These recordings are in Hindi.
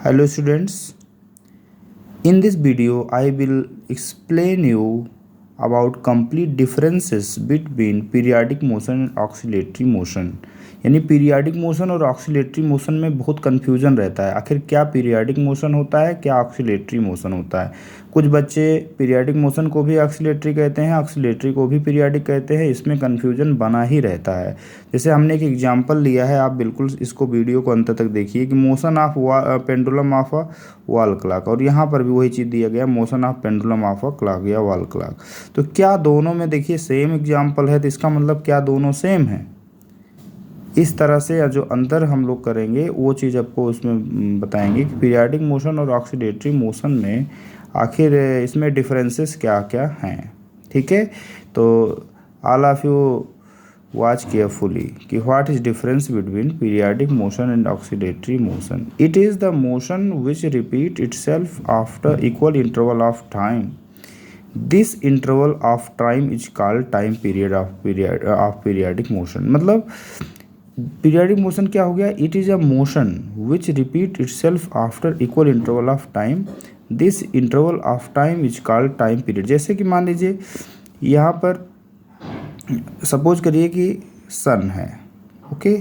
Hello students, in this video I will explain you about complete differences between periodic motion and oscillatory motion। यानी पीरियाडिक मोशन और ऑक्सीलेटरी मोशन में बहुत कन्फ्यूजन रहता है, आखिर क्या पीरियाडिक मोशन होता है, क्या ऑक्सीलेटरी मोशन होता है। कुछ बच्चे पीरियाडिक मोशन को भी ऑक्सीलेटरी कहते हैं, ऑक्सीलेटरी को भी पीरियाडिक कहते हैं, इसमें कन्फ्यूजन बना ही रहता है। जैसे हमने एक एग्जांपल लिया है, आप बिल्कुल इसको वीडियो को अंत तक देखिए कि motion of pendulum of a wall clock, और यहाँ पर भी वही चीज़ दिया गया, motion of pendulum of a clock या वॉल क्लॉक। तो क्या दोनों में देखिए सेम एग्जाम्पल है, तो इसका मतलब क्या दोनों सेम है। इस तरह से जो अंतर हम लोग करेंगे वो चीज़ आपको उसमें बताएंगे कि पीरियाडिक मोशन और ऑक्सीडेटरी मोशन में आखिर इसमें डिफरेंसेस क्या क्या हैं। ठीक है, तो all of you watch carefully कि what is difference between periodic motion and oscillatory motion. It is the motion which repeat itself after equal interval of time. This interval of time is called time period of periodic motion. मतलब पीरियाडिक मोशन क्या हो गया, it is a motion which repeat itself after equal interval of time. This interval of time is called time period. जैसे कि मान लीजिए यहाँ पर सपोज करिए कि सन है, ओके,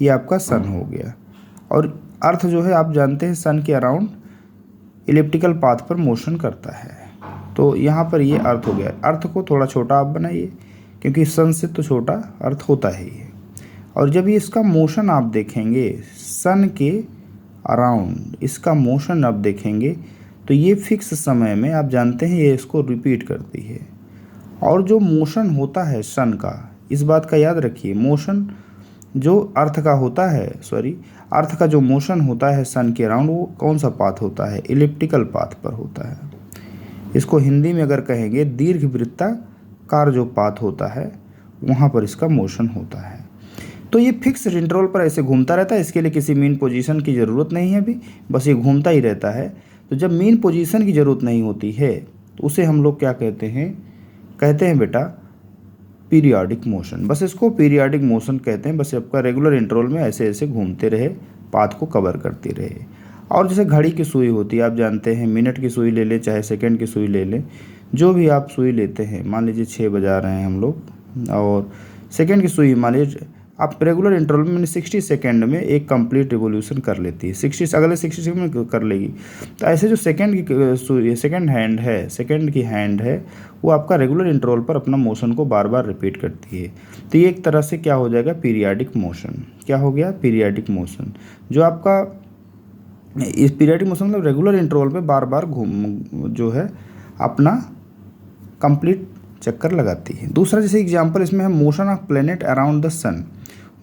ये आपका सन हो गया, और अर्थ जो है आप जानते हैं सन के अराउंड इलिप्टिकल पाथ पर मोशन करता है। तो यहाँ पर ये अर्थ हो गया। अर्थ को थोड़ा छोटा आप बनाइए, क्योंकि सन से तो छोटा अर्थ होता ही है। और जब ये इसका मोशन आप देखेंगे सन के अराउंड, इसका मोशन आप देखेंगे तो ये फिक्स समय में आप जानते हैं ये इसको रिपीट करती है। और जो मोशन होता है सन का, इस बात का याद रखिए, मोशन जो अर्थ का होता है, अर्थ का जो मोशन होता है सन के अराउंड, वो कौन सा पाथ होता है, इलिप्टिकल पाथ पर होता है। इसको हिंदी में अगर कहेंगे दीर्घवृत्ताकार जो पाथ होता है वहाँ पर इसका मोशन होता है। तो ये फिक्स इंटरवल पर ऐसे घूमता रहता है, इसके लिए किसी मीन पोजीशन की ज़रूरत नहीं है अभी, बस ये घूमता ही रहता है। तो जब मीन पोजीशन की ज़रूरत नहीं होती है तो उसे हम लोग क्या कहते हैं बेटा पीरियाडिक मोशन। बस इसको पीरियाडिक मोशन कहते हैं। बस आपका रेगुलर इंटरवल में ऐसे ऐसे घूमते रहे, पाथ को कवर करते रहे। और जैसे घड़ी की सुई होती है, आप जानते हैं, मिनट की सुई ले लें चाहे सेकंड की सुई ले लें, जो भी आप सुई लेते हैं, मान लीजिए 6 बजा रहे हैं हम लोग, और सेकंड की सुई मान लीजिए आप रेगुलर इंटरवल में 60 सेकंड में एक कंप्लीट रिवोल्यूशन कर लेती है, 60 अगले 60 सेकंड में कर लेगी। तो ऐसे जो सेकंड की हैंड है वो आपका रेगुलर इंटरवल पर अपना मोशन को बार बार रिपीट करती है। तो ये एक तरह से क्या हो जाएगा, पीरियाडिक मोशन। क्या हो गया, पीरियाडिक मोशन। जो आपका इस पीरियाडिक मोशन मतलब रेगुलर इंटरवल पे बार बार जो है अपना कंप्लीट चक्कर लगाती है। दूसरा जैसे एग्जांपल इसमें है motion of planet around the sun.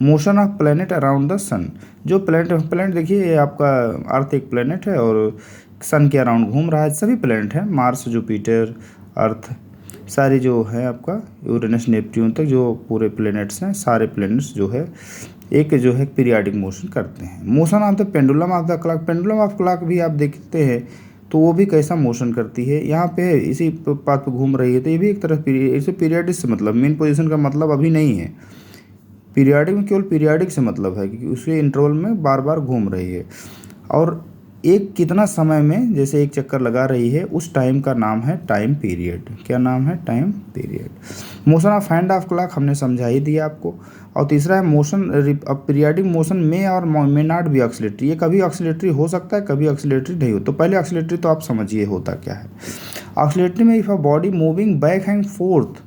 Motion of planet around the sun, जो प्लेनेट देखिए, ये आपका अर्थ एक प्लेनेट है और सन के अराउंड घूम रहा है। सभी प्लेनेट हैं, मार्स, जुपिटर, अर्थ, सारी जो है आपका यूरेनस नेपट्यून तक जो पूरे प्लेनेट्स हैं, सारे प्लेनेट्स जो है एक जो है पीरियाडिक मोशन करते हैं। Motion of the pendulum of the clock, pendulum of clock भी आप देखते हैं तो वो भी कैसा मोशन करती है, यहाँ पे इसी पाथ पे घूम रही है। तो ये भी एक तरह इसे पीरियाडिक से मतलब, मेन पोजीशन का मतलब अभी नहीं है। पीरियाडिक में केवल पीरियाडिक से मतलब है क्योंकि उसके इंटरवल में बार बार घूम रही है, और एक कितना समय में जैसे एक चक्कर लगा रही है, उस टाइम का नाम है टाइम पीरियड। क्या नाम है, time period. Motion of hand of clock हमने समझा ही दिया आपको। और तीसरा है मोशन पीरियाडिक मोशन में और मे नॉट बी ऑक्सीलेटरी। ये कभी ऑक्सीलेटरी हो सकता है, कभी ऑक्सीलेटरी नहीं हो। तो पहले ऑक्सीलेटरी तो आप समझिए होता क्या है। ऑक्सीलेटरी में if a body moving back and forth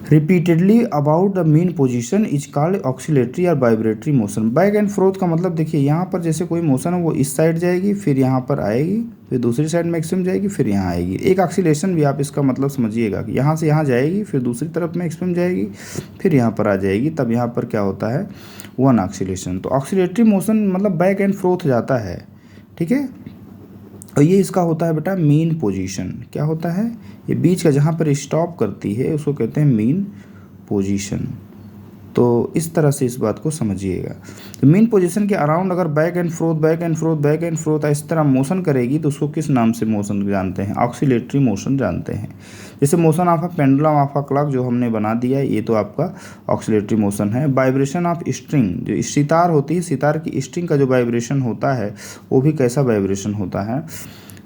repeatedly about the mean position is called oscillatory or vibratory motion. Back and forth का मतलब देखिए, यहाँ पर जैसे कोई मोशन है वो इस साइड जाएगी, फिर यहाँ पर आएगी, फिर दूसरी साइड मैक्सिमम जाएगी, फिर यहाँ आएगी। एक ऑक्सीलेशन भी आप इसका मतलब समझिएगा कि यहाँ से यहाँ जाएगी, फिर दूसरी तरफ मैक्सिमम जाएगी, फिर यहाँ पर आ जाएगी, तब यहाँ पर क्या होता है, वन ऑक्सीलेशन। तो ऑक्सीलेटरी मोशन मतलब बैक एंड फोर्थ जाता है, ठीक है। और ये इसका होता है बेटा मीन पोजीशन। क्या होता है, ये बीच का जहाँ पर स्टॉप करती है उसको कहते हैं मीन पोजीशन। तो इस तरह से इस बात को समझिएगा। तो मीन पोजीशन के अराउंड अगर बैक एंड फ्रोथ इस तरह मोशन करेगी तो उसको किस नाम से मोशन जानते हैं, ऑक्सीलेटरी मोशन जानते हैं। जैसे motion of a pendulum of a clock जो हमने बना दिया है, ये तो आपका ऑक्सीलेटरी मोशन है। वाइब्रेशन ऑफ स्ट्रिंग, जो सितार होती है, सितार की स्ट्रिंग का जो वाइब्रेशन होता है वो भी कैसा वाइब्रेशन होता है,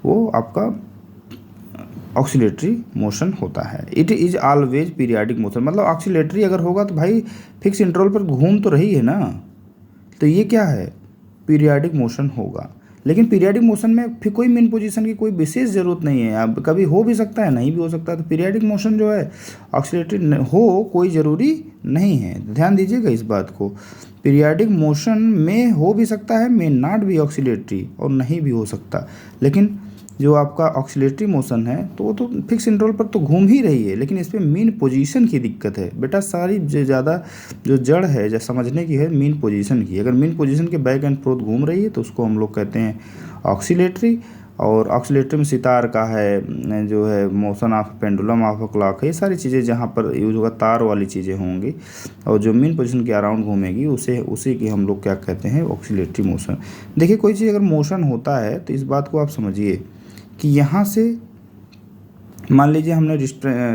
वो आपका ऑक्सीलेटरी मोशन होता है। It is always periodic motion, मतलब ऑक्सीलेटरी अगर होगा तो भाई फिक्स इंटरवल पर घूम तो रही है ना, तो ये क्या है, पीरियाडिक मोशन होगा। लेकिन पीरियाडिक मोशन में फिर कोई मेन पोजीशन की कोई विशेष ज़रूरत नहीं है, अब कभी हो भी सकता है नहीं भी हो सकता है, तो पीरियाडिक मोशन जो है ऑक्सीलेटरी हो कोई ज़रूरी नहीं है, ध्यान दीजिएगा इस बात को। पीरियाडिक मोशन में हो भी सकता है, में नॉट भी ऑक्सीलेटरी, और नहीं भी हो सकता, लेकिन जो आपका ऑक्सीलेटरी मोशन है तो वो तो फिक्स इंटरवल पर तो घूम ही रही है, लेकिन इस पर मीन पोजीशन की दिक्कत है बेटा। सारी जो ज़्यादा जो जड़ है जो समझने की है मीन पोजीशन की, अगर मीन पोजीशन के बैक एंड फोर्थ घूम रही है तो उसको हम लोग कहते हैं ऑक्सीलेटरी। और ऑक्सीलेटरी में सितार का है, जो है motion of pendulum of a clock है, ये सारी चीज़ें जहाँ पर यूज होगा तार वाली चीज़ें होंगी, और जो मीन पोजीशन के अराउंड घूमेगी उसी की हम लोग क्या कहते हैं, ऑक्सीलेटरी मोशन। देखिए कोई चीज़ अगर मोशन होता है तो इस बात को आप समझिए कि यहाँ से मान लीजिए हमने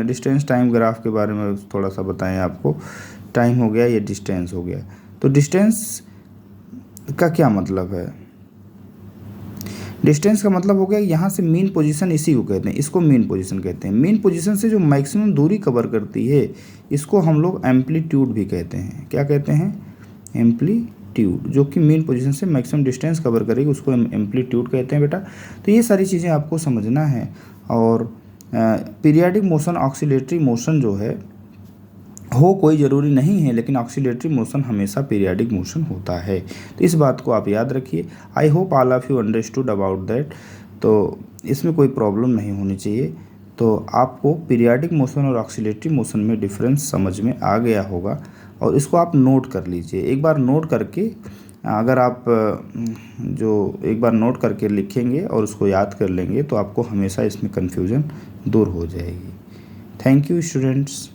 डिस्टेंस टाइम ग्राफ के बारे में थोड़ा सा बताएं आपको, टाइम हो गया, ये डिस्टेंस हो गया, तो डिस्टेंस का क्या मतलब है, डिस्टेंस का मतलब हो गया यहाँ से मीन पोजीशन, इसी को कहते हैं, इसको मीन पोजीशन कहते हैं। मीन पोजीशन से जो मैक्सिमम दूरी कवर करती है इसको हम लोग एम्पलीट्यूड भी कहते हैं। क्या कहते हैं, एम्पलीट्यूड, जो कि मीन पोजीशन से मैक्सिमम डिस्टेंस कवर करेगी उसको एम्पलीट्यूड कहते हैं बेटा। तो ये सारी चीज़ें आपको समझना है। और पीरियाडिक मोशन ऑक्सीलेटरी मोशन जो है हो कोई ज़रूरी नहीं है, लेकिन ऑक्सीलेटरी मोशन हमेशा पीरियाडिक मोशन होता है, तो इस बात को आप याद रखिए। I hope all of you understood about that. तो इसमें कोई प्रॉब्लम नहीं होनी चाहिए। तो आपको पीरियाडिक मोशन और ऑक्सीलेटरी मोशन में डिफरेंस समझ में आ गया होगा, और इसको आप नोट कर लीजिए एक बार। नोट करके अगर आप जो एक बार नोट करके लिखेंगे और उसको याद कर लेंगे तो आपको हमेशा इसमें कन्फ्यूज़न दूर हो जाएगी। Thank you students.